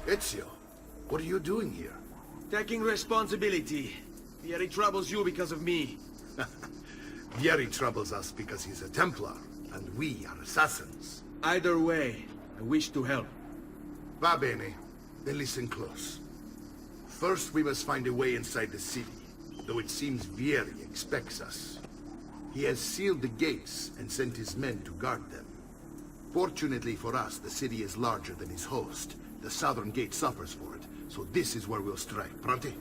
Ezio, what are you doing here? Taking responsibility. Vieri troubles you because of me. Vieri troubles us because he's a Templar, and we are assassins. Either way, I wish to help. Va bene. Then listen close. First, we must find a way inside the city, though it seems Vieri expects us. He has sealed the gates and sent his men to guard them. Fortunately for us, the city is larger than his host. The southern gate suffers for it, so this is where we'll strike. Pronti?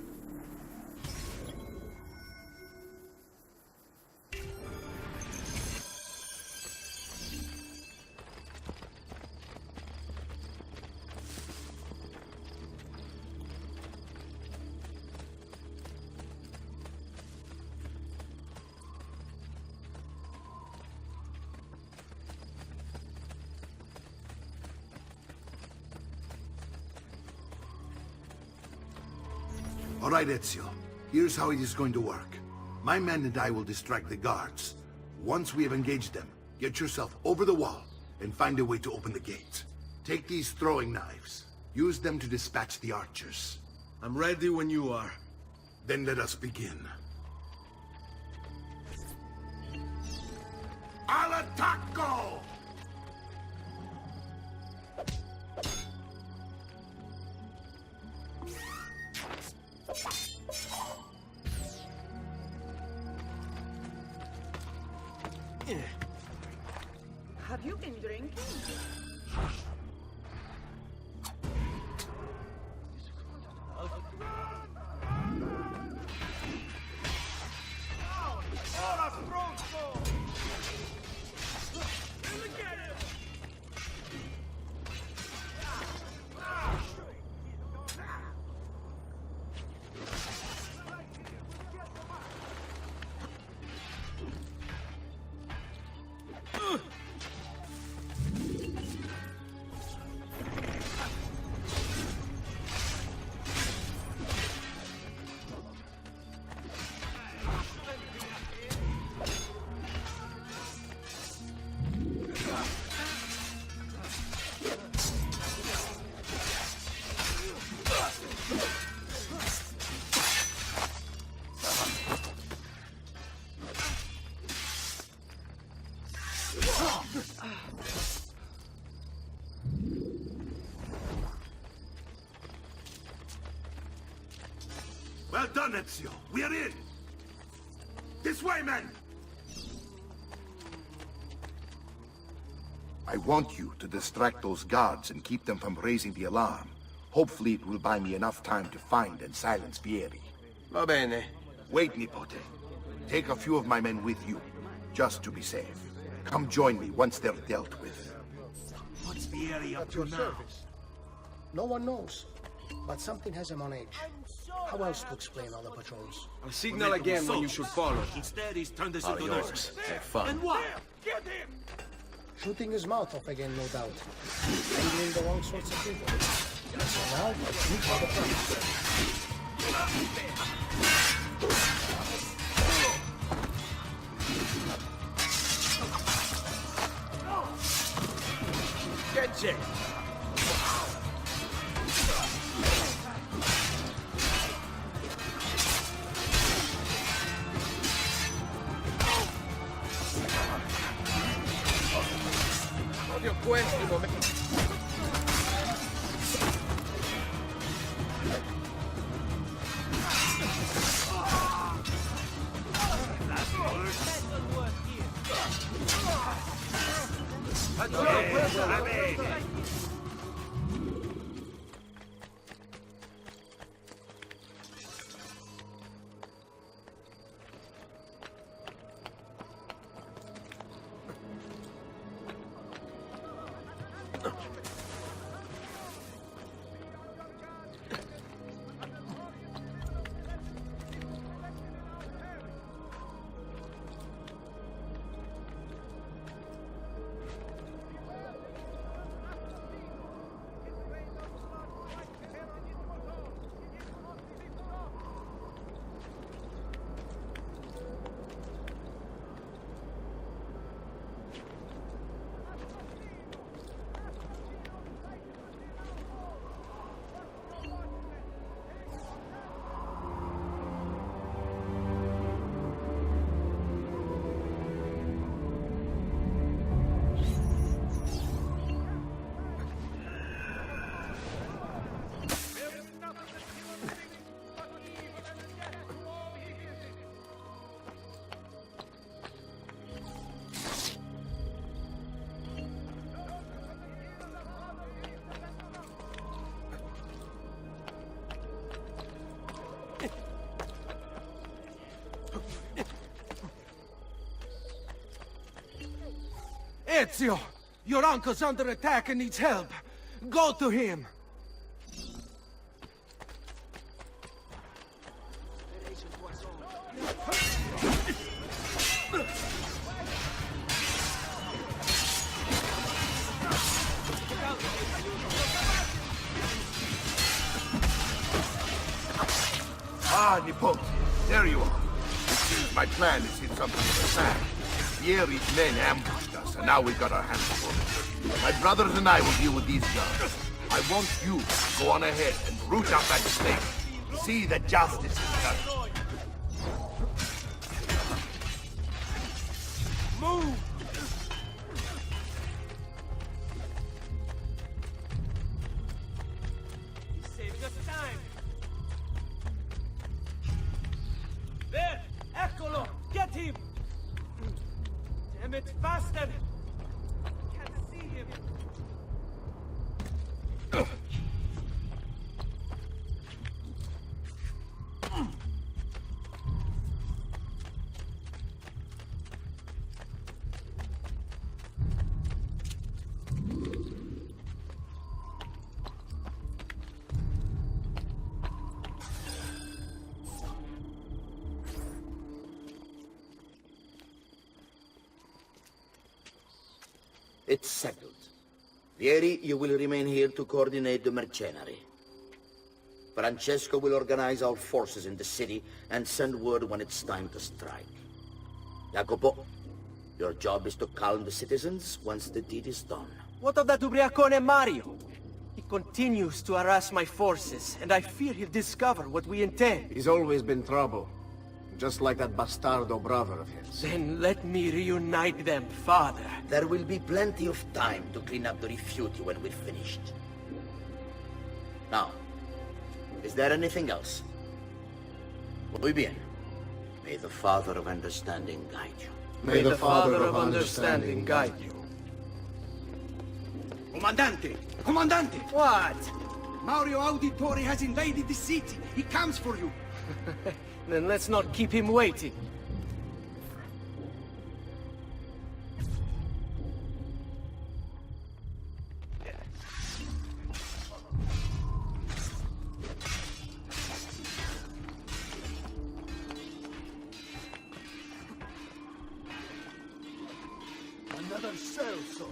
All right, Ezio. Here's how it is going to work. My men and I will distract the guards. Once we have engaged them, get yourself over the wall and find a way to open the gate. Take these throwing knives. Use them to dispatch the archers. I'm ready when you are. Then let us begin. Al attacco! Have you been drinking? Well done, Ezio. We are in. This way, men! I want you to distract those guards and keep them from raising the alarm. Hopefully it will buy me enough time to find and silence Vieri. Va bene. Wait, Nipote. Take a few of my men with you, just to be safe. Come join me once they're dealt with. What's Vieri up At to your now? service. No one knows, but something has him on edge. How else to explain all the patrols? I'll signal again when you should follow. Instead, he's turned us All into yours. nurses. Have fun. And what? Shooting his mouth off again, no doubt. Handling the wrong sorts of people. So now, you for the front. Get checked. Odio questi momenti. Ezio! Your uncle's under attack and needs help. Go to him! Ah, Nipote, there you are. It seems my plan is hit something of a snag. Vieri's men ambushed us, and now we've got our hands full. My brothers and I will deal with these guards. I want you to go on ahead and root out that snake. See that justice is done. Move! He's saving us time. There! Eccolo! Get him! Damn it, faster! I can't see him. It's settled. Vieri, you will remain here to coordinate the mercenary. Francesco will organize our forces in the city and send word when it's time to strike. Jacopo, your job is to calm the citizens once the deed is done. What of that ubriacone Mario? He continues to harass my forces, and I fear he'll discover what we intend. He's always been trouble. Just like that bastardo brother of his. Then let me reunite them, father. There will be plenty of time to clean up the rifiuti when we're finished. Now, is there anything else? Muy bien. May the Father of Understanding guide you. May the Father of Understanding guide you. Comandante! Comandante! What? Mario Auditore has invaded the city. He comes for you. Then let's not keep him waiting. Another Celso.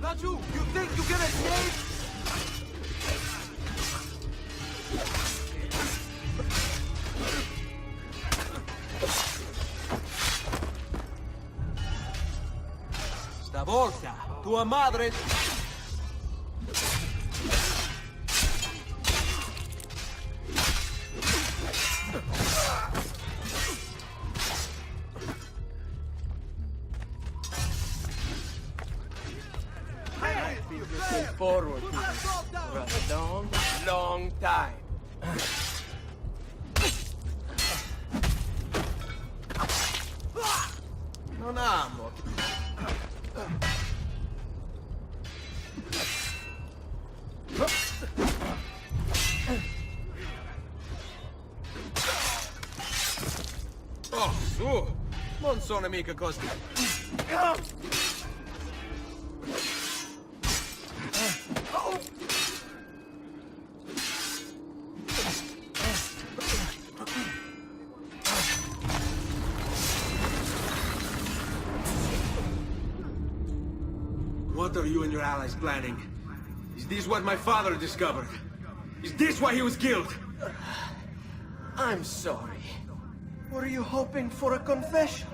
Raju, you think you can escape? Stavolta, tua madre... Looking forward to this for a long, long time. Non amo. Oh, su! Non sono mica così. What are you and your allies planning? Is this what my father discovered? Is this why he was killed? I'm sorry. Were you hoping for a confession?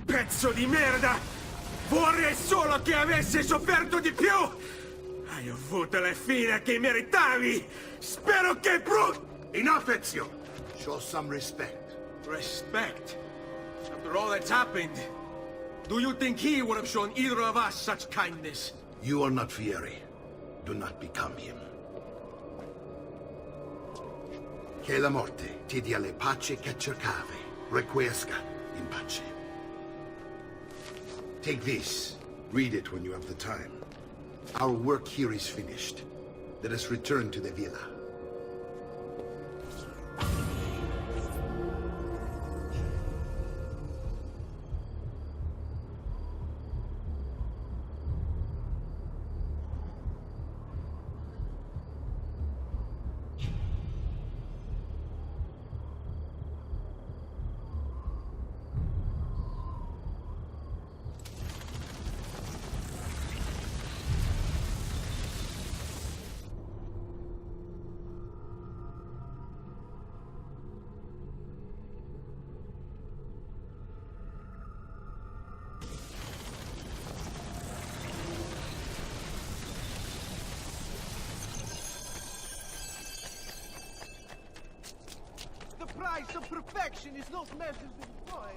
Pezzo di merda! Vorrei solo che avessi sofferto di più! Hai avuto la fine che meritavi! Spero che Enough, Ezio! Show some respect. Respect? After all that's happened, do you think he would have shown either of us such kindness? You are not Vieri. Do not become him. Che la morte ti dia le pace che cercavi. Requiesca in pace. Take this. Read it when you have the time. Our work here is finished. Let us return to the villa. The price of perfection is not measured in coin.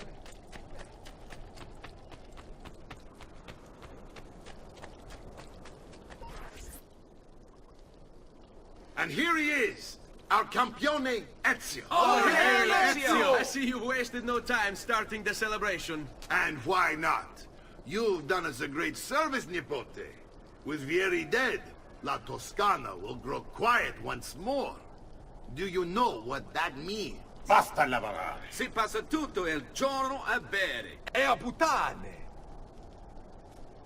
And here he is, our campione Ezio. Oh, hey, Ezio! I see you wasted no time starting the celebration. And why not? You've done us a great service, Nipote. With Vieri dead, La Toscana will grow quiet once more. Do you know what that means? Basta lavorare. Si passa tutto il giorno a bere. E a puttane.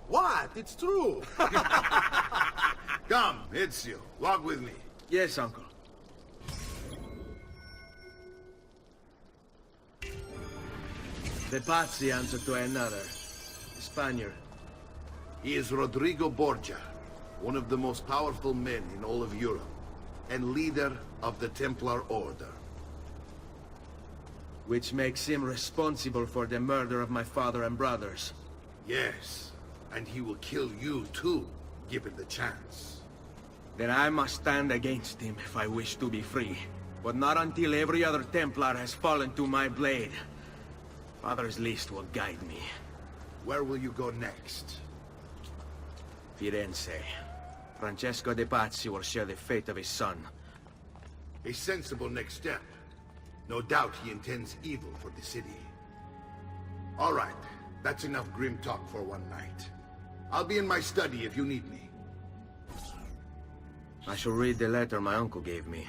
What? It's true. Come, Ezio, walk with me. Yes, uncle. The Pazzi answer to another. Spaniard. He is Rodrigo Borgia, one of the most powerful men in all of Europe, and leader of the Templar Order. Which makes him responsible for the murder of my father and brothers. Yes, and he will kill you too, given the chance. Then I must stand against him if I wish to be free. But not until every other Templar has fallen to my blade. Father's list will guide me. Where will you go next? Firenze. Francesco de Pazzi will share the fate of his son. A sensible next step. No doubt he intends evil for the city. All right, that's enough grim talk for one night. I'll be in my study if you need me. I shall read the letter my uncle gave me.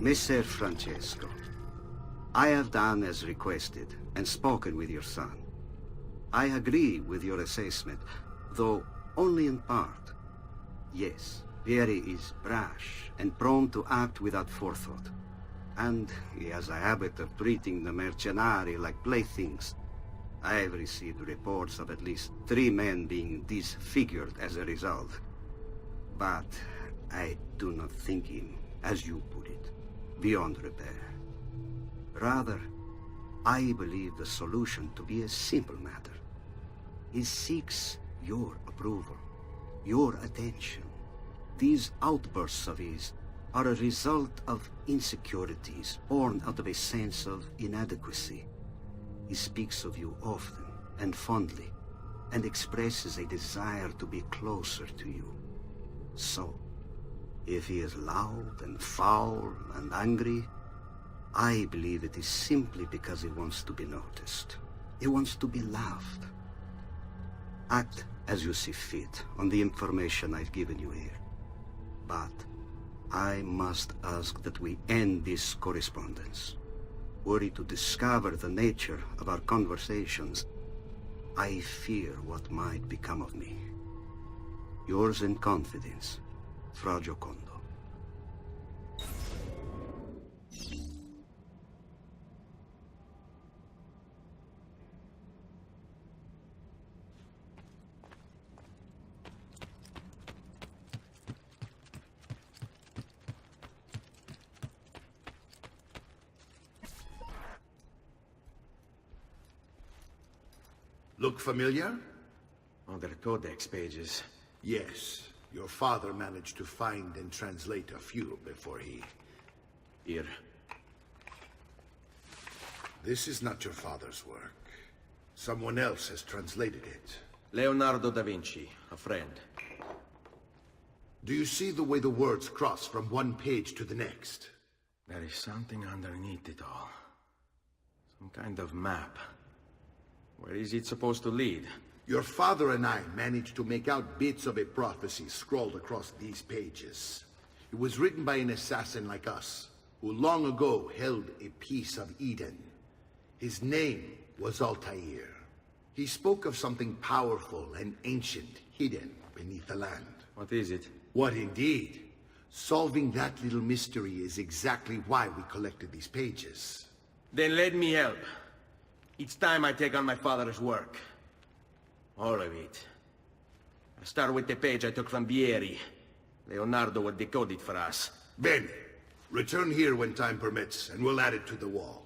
Messer Francesco, I have done as requested and spoken with your son. I agree with your assessment, though only in part. Yes, Vieri is brash and prone to act without forethought. And he has a habit of treating the mercenari like playthings. I have received reports of at least 3 men being disfigured as a result. But I do not think him, as you put it, beyond repair. Rather, I believe the solution to be a simple matter. He seeks your approval, your attention. These outbursts of his are a result of insecurities born out of a sense of inadequacy. He speaks of you often and fondly, and expresses a desire to be closer to you. So, if he is loud and foul and angry, I believe it is simply because he wants to be noticed. He wants to be loved. Act as you see fit on the information I've given you here. But I must ask that we end this correspondence. Were he to discover the nature of our conversations, I fear what might become of me. Yours in confidence, Fra Giocondo. Look familiar? Other codex pages. Yes. Your father managed to find and translate a few before he... Here. This is not your father's work. Someone else has translated it. Leonardo da Vinci, a friend. Do you see the way the words cross from one page to the next? There is something underneath it all. Some kind of map. Where is it supposed to lead? Your father and I managed to make out bits of a prophecy scrawled across these pages. It was written by an assassin like us, who long ago held a piece of Eden. His name was Altair. He spoke of something powerful and ancient hidden beneath the land. What is it? What indeed? Solving that little mystery is exactly why we collected these pages. Then let me help. It's time I take on my father's work. All of it. I start with the page I took from Vieri. Leonardo will decode it for us. Bene. Return here when time permits, and we'll add it to the wall.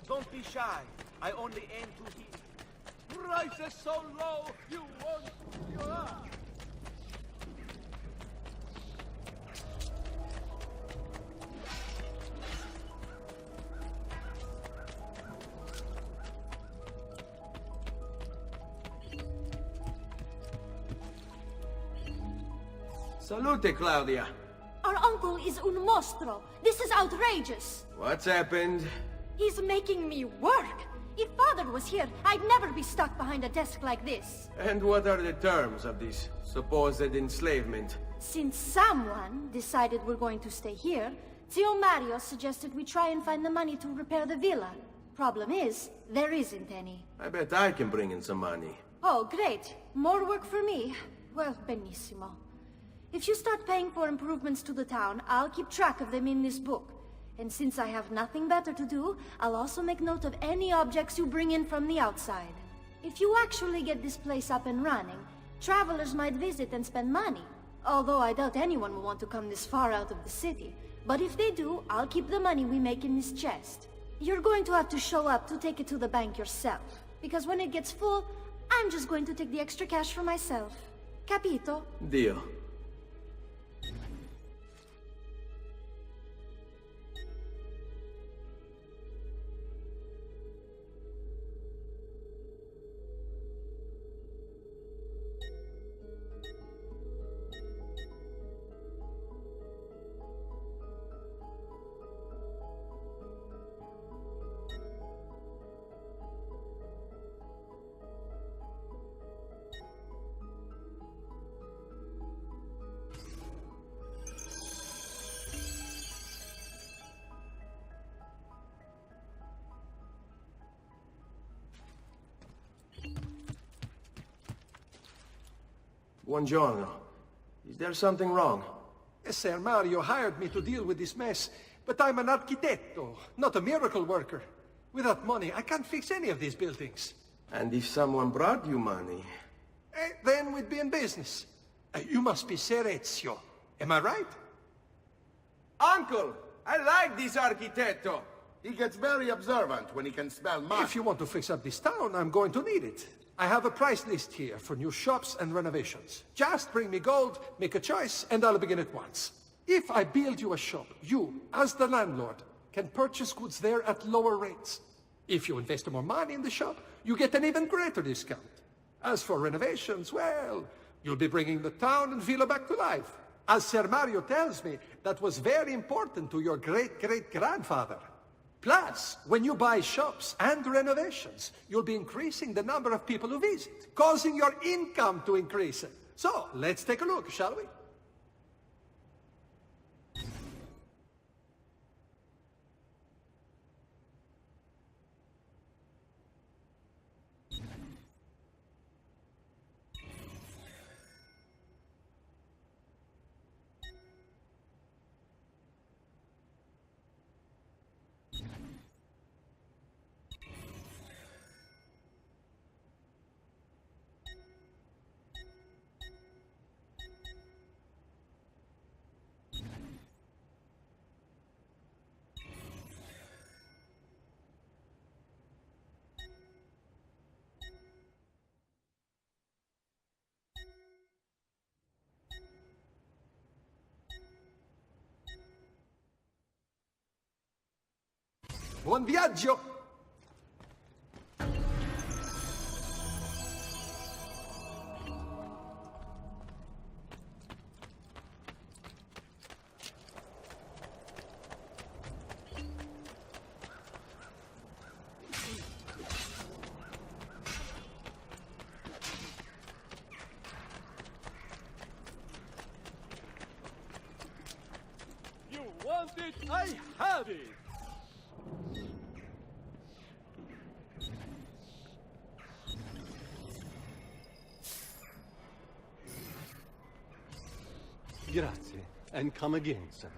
Don't be shy. I only aim to hit. Rises so low, you won't. You are. Salute, Claudia. Our uncle is un mostro. This is outrageous. What's happened? He's making me work. If Father was here, I'd never be stuck behind a desk like this. And what are the terms of this supposed enslavement? Since someone decided we're going to stay here, Zio Mario suggested we try and find the money to repair the villa. Problem is, there isn't any. I bet I can bring in some money. Oh, great. More work for me. Well, benissimo. If you start paying for improvements to the town, I'll keep track of them in this book. And since I have nothing better to do, I'll also make note of any objects you bring in from the outside. If you actually get this place up and running, travelers might visit and spend money. Although I doubt anyone will want to come this far out of the city. But if they do, I'll keep the money we make in this chest. You're going to have to show up to take it to the bank yourself. Because when it gets full, I'm just going to take the extra cash for myself. Capito? Deal. Buongiorno. Is there something wrong? Ser Mario hired me to deal with this mess, but I'm an architetto, not a miracle worker. Without money, I can't fix any of these buildings. And if someone brought you money? Then we'd be in business. You must be Ser Ezio. Am I right? Uncle! I like this architetto! He gets very observant when he can smell mud. If you want to fix up this town, I'm going to need it. I have a price list here for new shops and renovations. Just bring me gold, make a choice, and I'll begin at once. If I build you a shop, you, as the landlord, can purchase goods there at lower rates. If you invest more money in the shop, you get an even greater discount. As for renovations, well, you'll be bringing the town and villa back to life. As Ser Mario tells me, that was very important to your great-great-grandfather. Plus, when you buy shops and renovations, you'll be increasing the number of people who visit, causing your income to increase. So, let's take a look, shall we? Buon viaggio! You want it? I have it! Grazie, and come again, sir.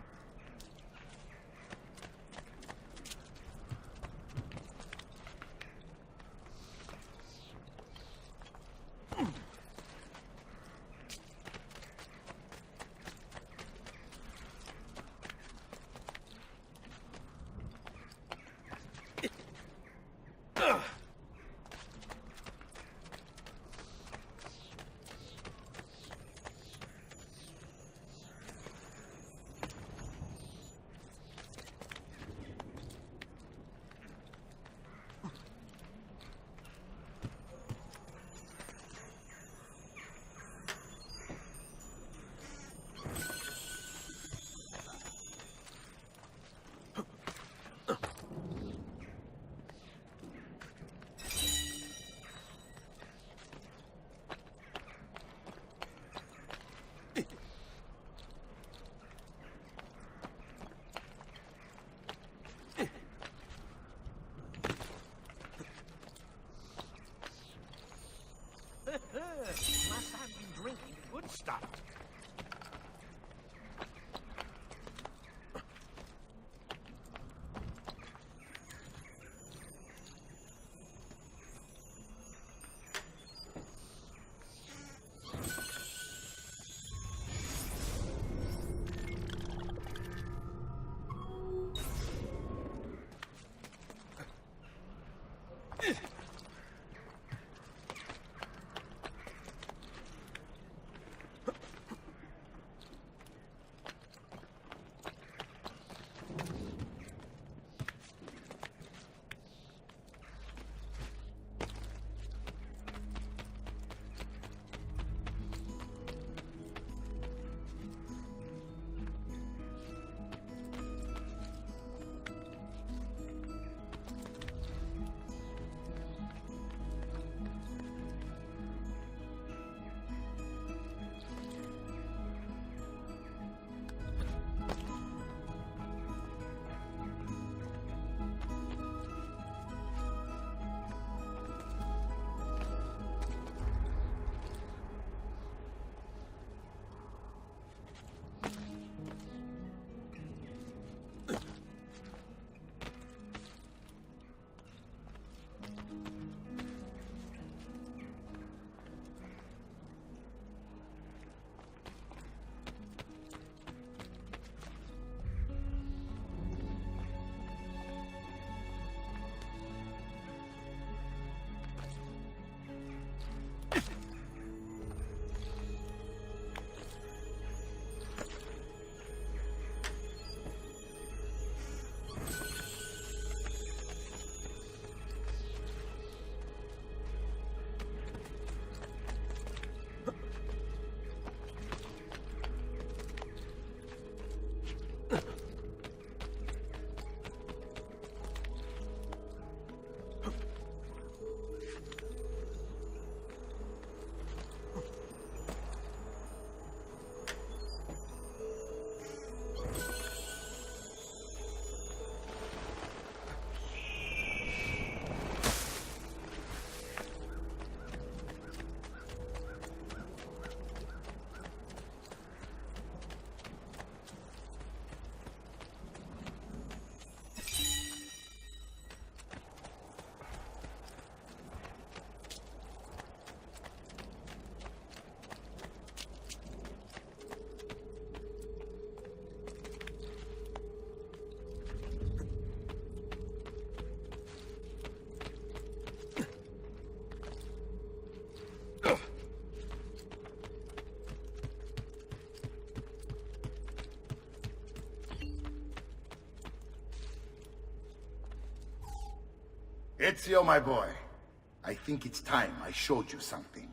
Ezio, my boy. I think it's time I showed you something.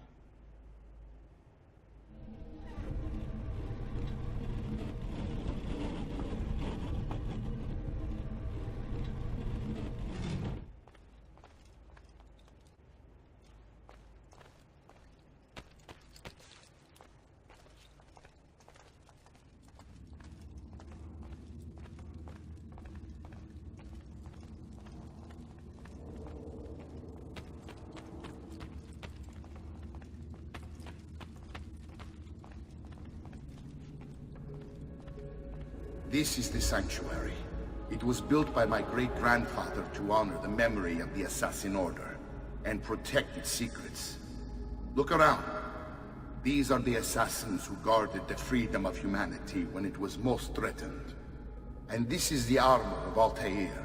This is the sanctuary. It was built by my great-grandfather to honor the memory of the Assassin Order and protect its secrets. Look around. These are the assassins who guarded the freedom of humanity when it was most threatened. And this is the armor of Altair.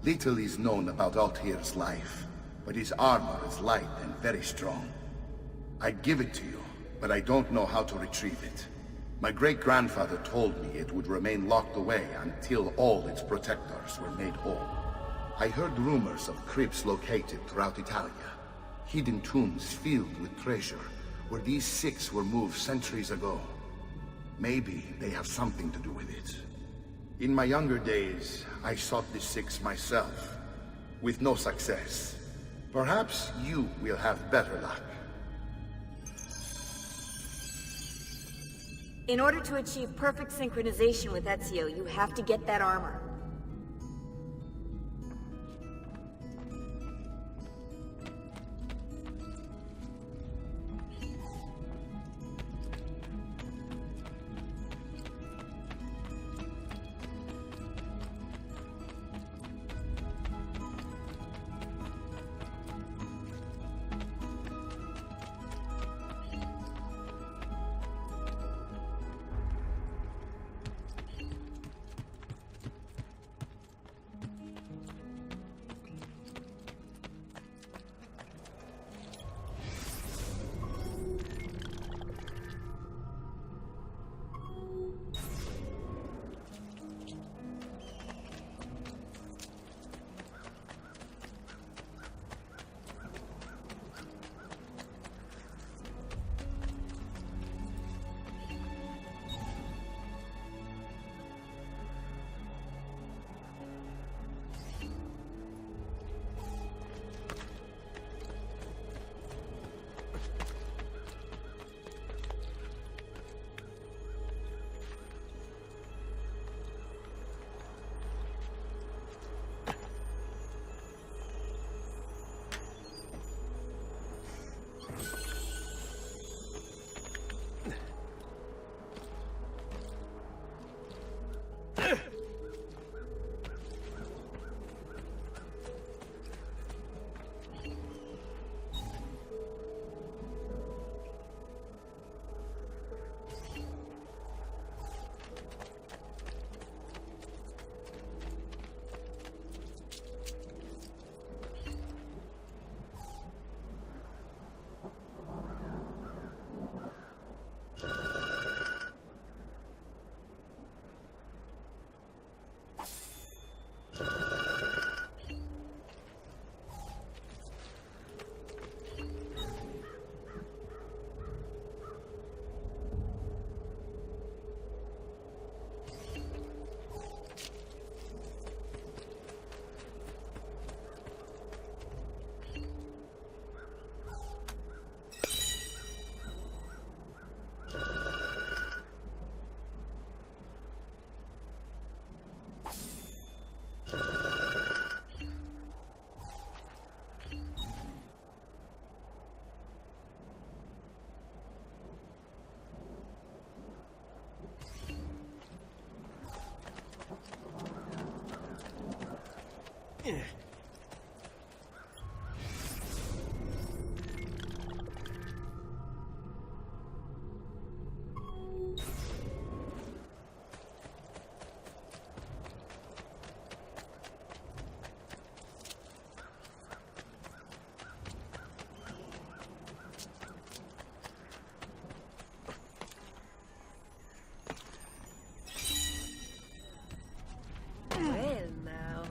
Little is known about Altair's life, but his armor is light and very strong. I'd give it to you, but I don't know how to retrieve it. My great-grandfather told me it would remain locked away until all its protectors were made whole. I heard rumors of crypts located throughout Italia, hidden tombs filled with treasure, where these six were moved centuries ago. Maybe they have something to do with it. In my younger days, I sought the six myself, with no success. Perhaps you will have better luck. In order to achieve perfect synchronization with Ezio, you have to get that armor. Well, now.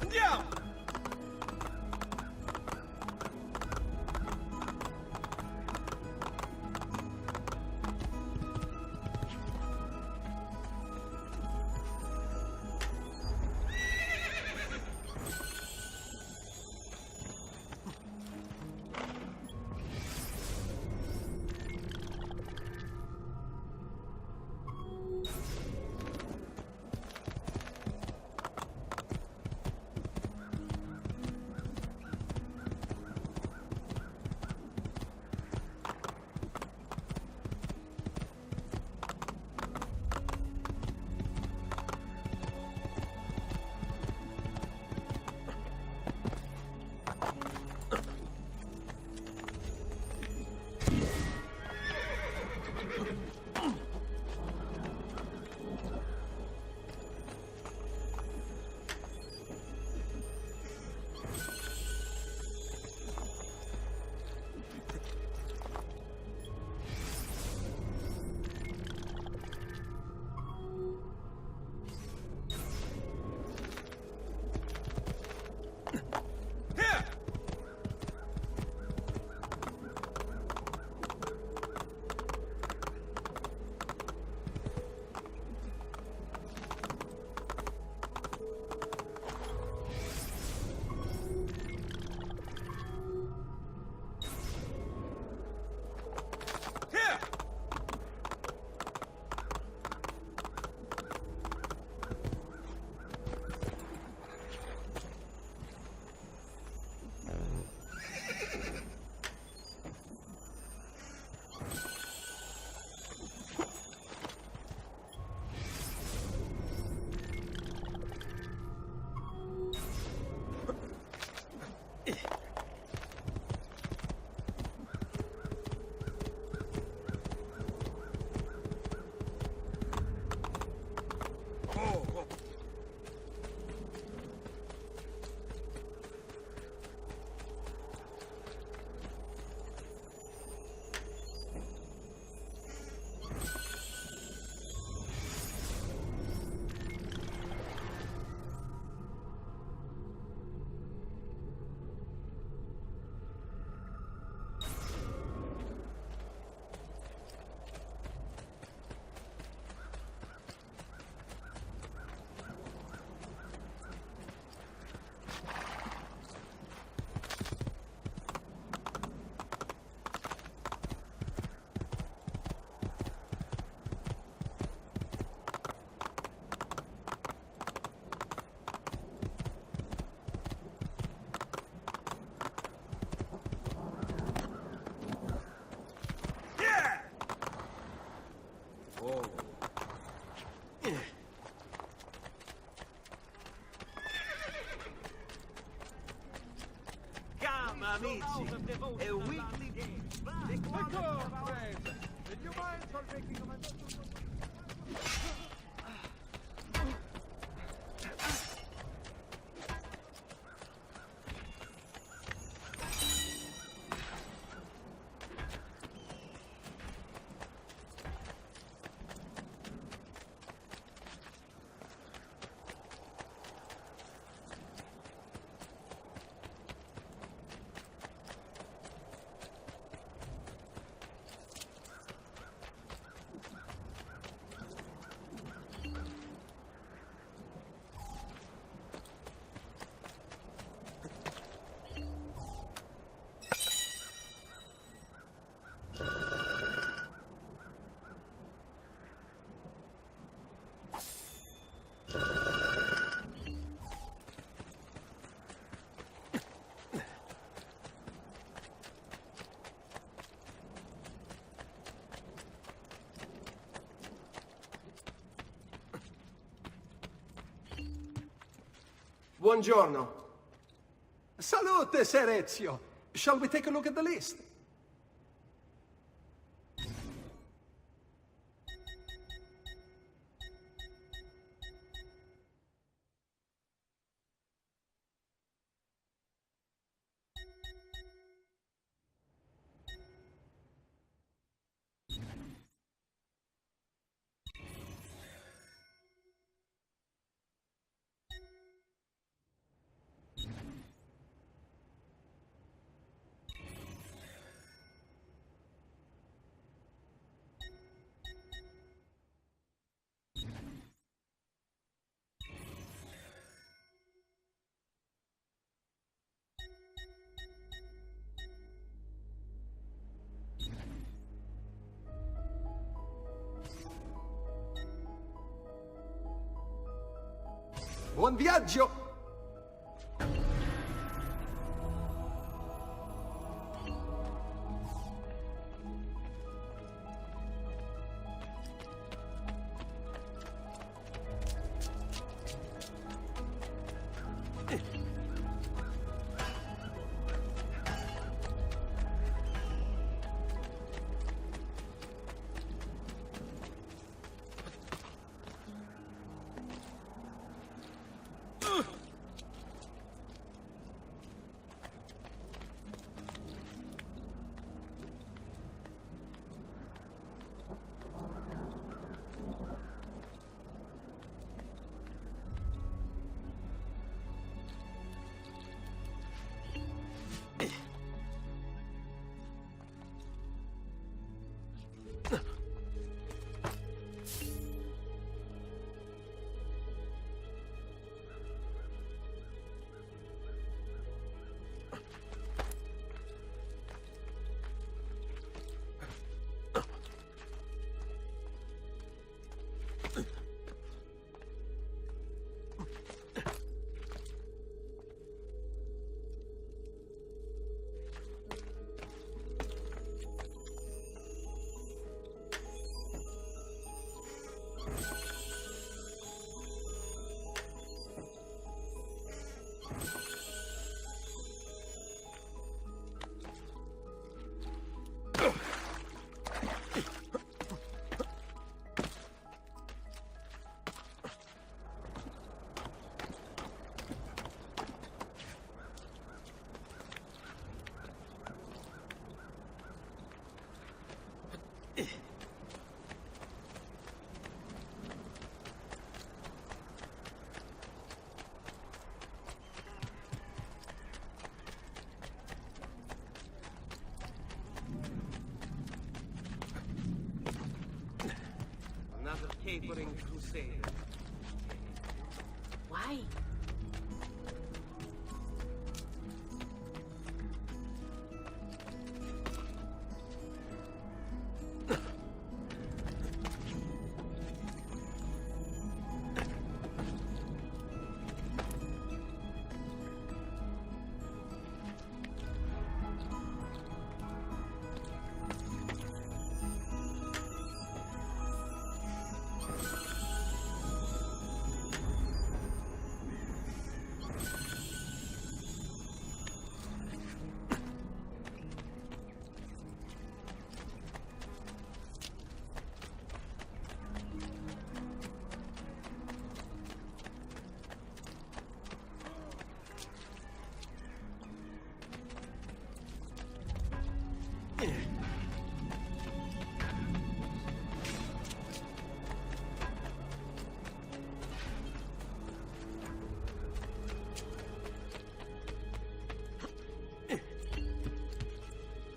Andiamo! Amici, è un weekly game. Buongiorno. Salute, Sir Ezio. Shall we take a look at the list? Buon viaggio! Capering crusade. Why?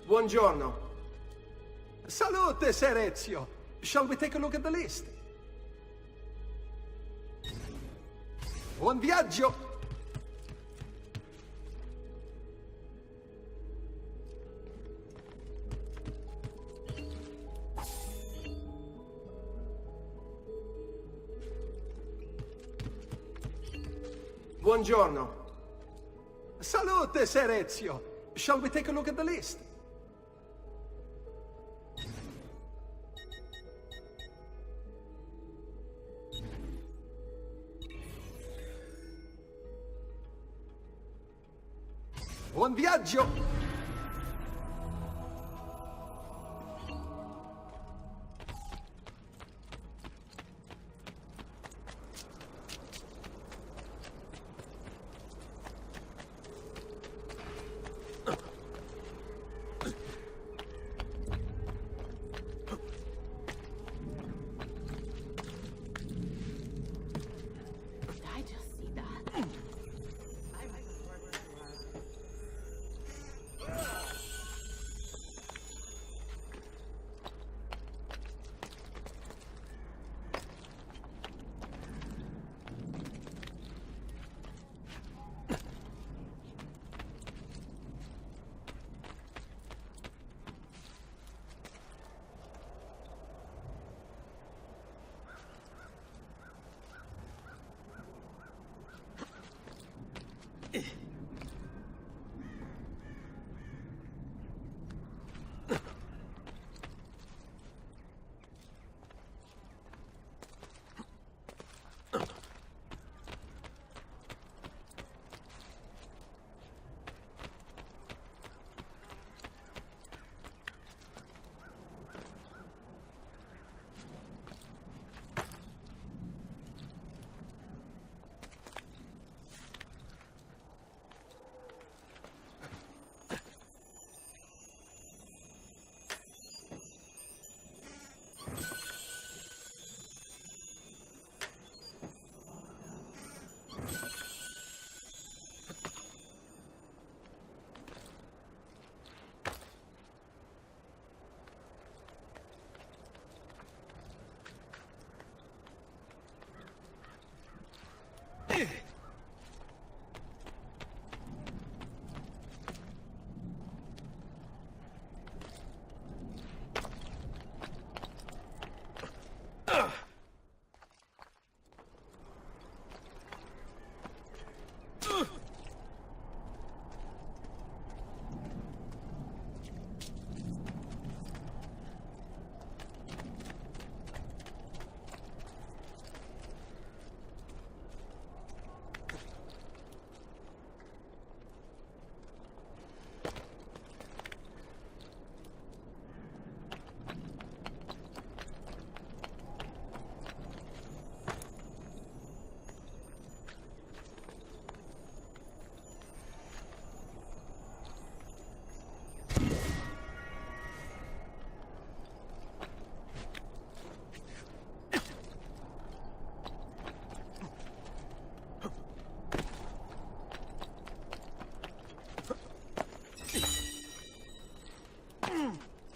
Buongiorno. Salute, Sir Ezio. Shall we take a look at the list? Buon viaggio! Buongiorno. Salute, Sir Ezio. Shall we take a look at the list? Buon viaggio!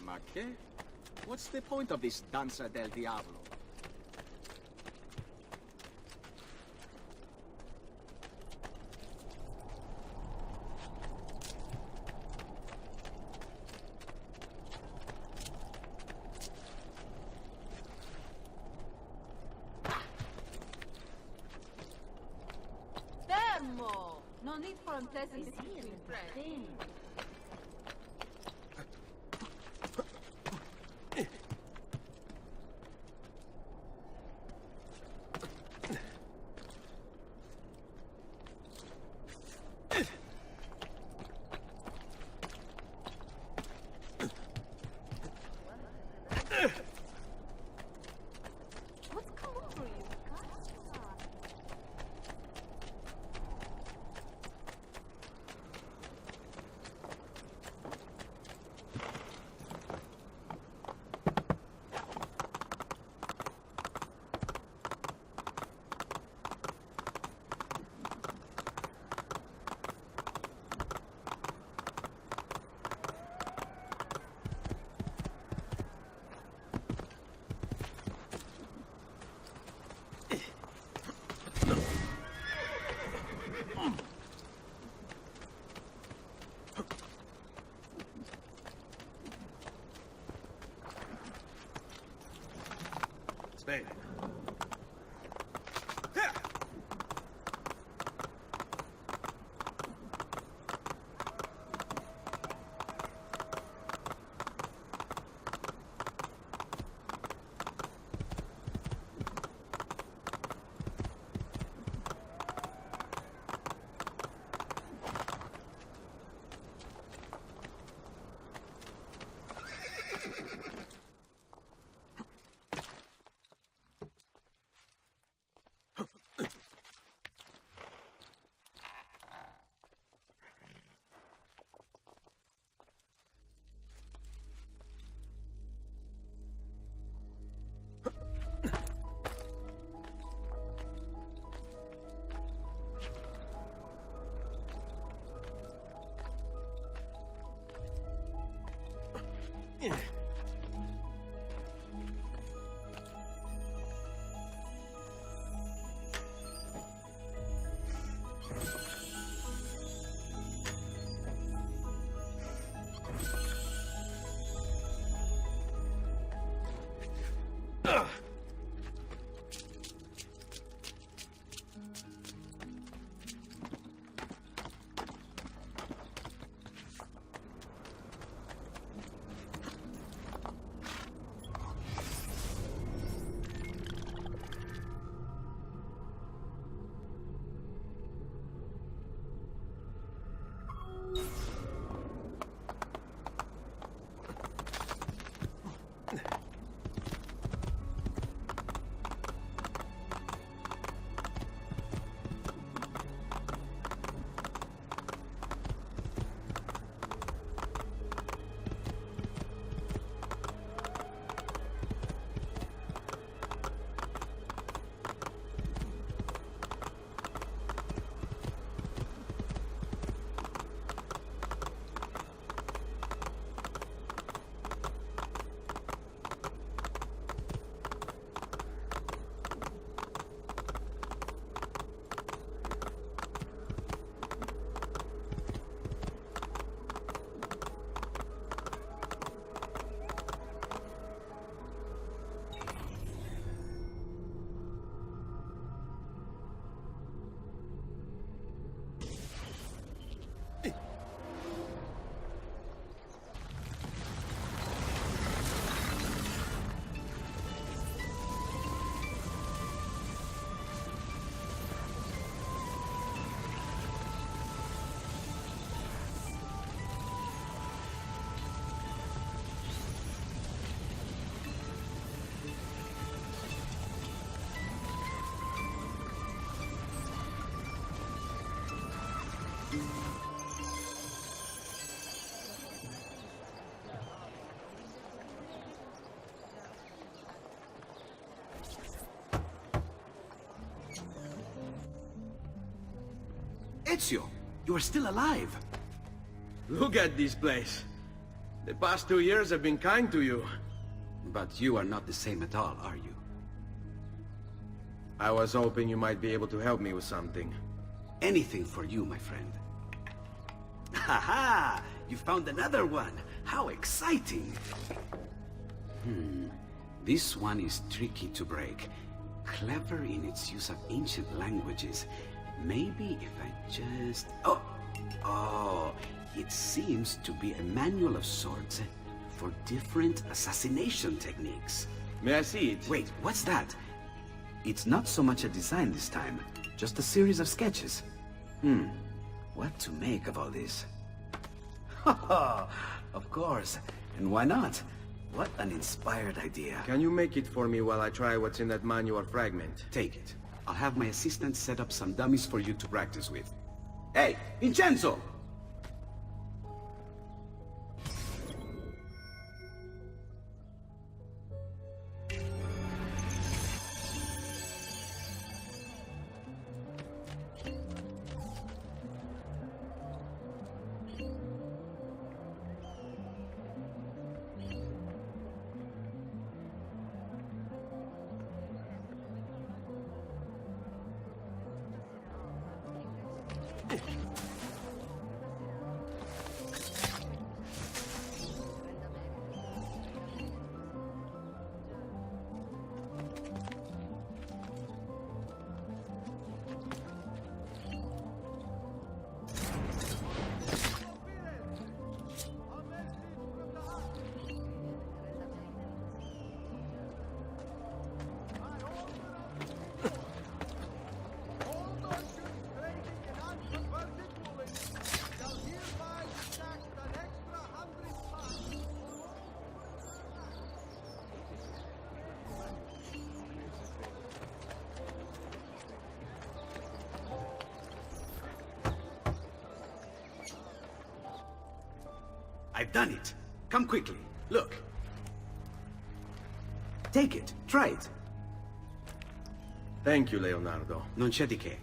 Ma che? What's the point of this Danza del Diablo? Fermo! No need for unpleasant between friends. What's come over you? Spade. Ezio, you are still alive. Look at this place. The past 2 years have been kind to you. But you are not the same at all, are you? I was hoping you might be able to help me with something. Anything for you, my friend. Ha-ha! You found another one! How exciting! This one is tricky to break. Clever in its use of ancient languages. Maybe if I just... Oh, it seems to be a manual of sorts for different assassination techniques. May I see it? Wait, what's that? It's not so much a design this time, just a series of sketches. What to make of all this? Of course, and why not? What an inspired idea. Can you make it for me while I try what's in that manual fragment? Take it. I'll have my assistant set up some dummies for you to practice with. Hey, Vincenzo! I've done it. Come quickly. Look. Take it. Try it. Thank you, Leonardo. Non c'è di che.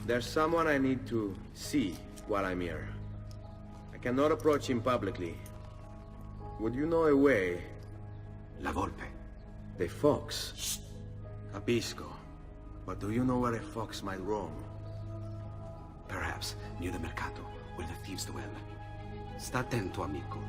There's someone I need to see while I'm here. I cannot approach him publicly. Would you know a way? La Volpe. The fox. Shh. Capisco. But do you know where a fox might roam? Perhaps near the mercato, where the thieves dwell. Sta attento, amico.